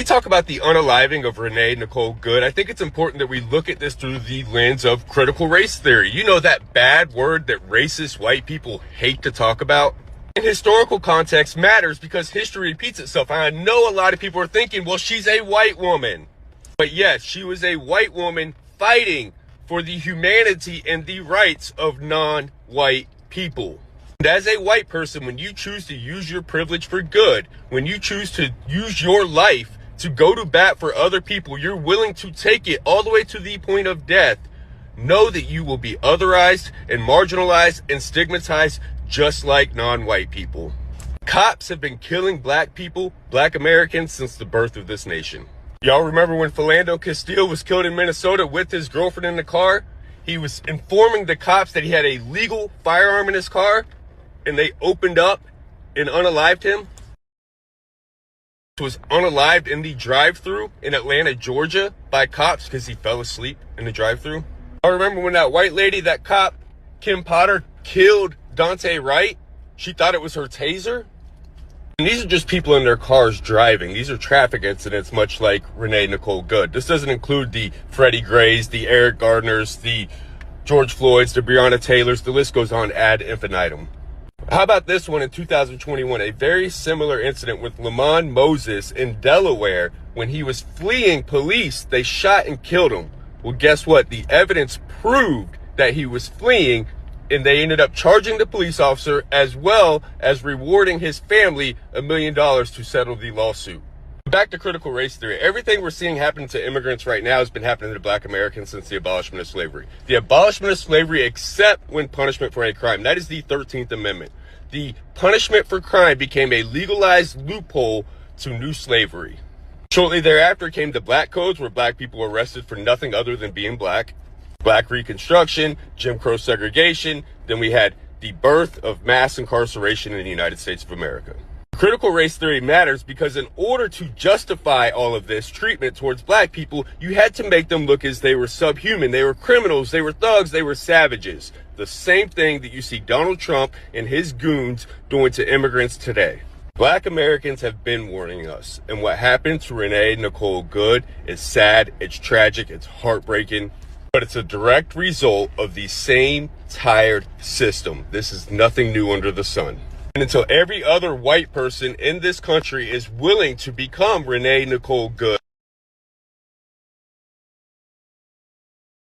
We talk about the unaliving of Renee Nicole Good. I think it's important that we look at this through the lens of critical race theory. You know, that bad word that racist white people hate to talk about? And historical context matters because history repeats itself. And I know a lot of people are thinking, well, she's a white woman. But yes, she was a white woman fighting for the humanity and the rights of non-white people. And as a white person, when you choose to use your privilege for good, when you choose to use your life to go to bat for other people, you're willing to take it all the way to the point of death, know that you will be otherized and marginalized and stigmatized just like non-white people. Cops have been killing black people, black Americans, since the birth of this nation. Y'all remember when Philando Castile was killed in Minnesota with his girlfriend in the car? He was informing the cops that he had a legal firearm in his car, and they opened up and unalived him. He was unalived in the drive-thru in Atlanta, Georgia by cops because he fell asleep in the drive-thru. I remember when that white lady, that cop, Kim Potter, killed Dante Wright. She thought it was her taser. And these are just people in their cars driving. These are traffic incidents, much like Renee Nicole Good. This doesn't include the Freddie Grays, the Eric Gardners, the George Floyds, the Breonna Taylors. The list goes on ad infinitum. How about this one in 2021? A very similar incident with Lamont Moses in Delaware. When he was fleeing police, they shot and killed him. Well, guess what? The evidence proved that he was fleeing, and they ended up charging the police officer as well as rewarding his family $1 million to settle the lawsuit. Back to critical race theory. Everything we're seeing happen to immigrants right now has been happening to black Americans since the abolishment of slavery. The abolishment of slavery, except when punishment for a crime. That is the 13th Amendment. The punishment for crime became a legalized loophole to new slavery. Shortly thereafter came the black codes, where black people were arrested for nothing other than being black. Black Reconstruction, Jim Crow segregation. Then we had the birth of mass incarceration in the United States of America. Critical race theory matters because in order to justify all of this treatment towards black people, you had to make them look as they were subhuman. They were criminals, they were thugs, they were savages. The same thing that you see Donald Trump and his goons doing to immigrants today. Black Americans have been warning us, and what happened to Renee Nicole Good is sad, it's tragic, it's heartbreaking, but it's a direct result of the same tired system. This is nothing new under the sun. And until every other white person in this country is willing to become Renee Nicole Good,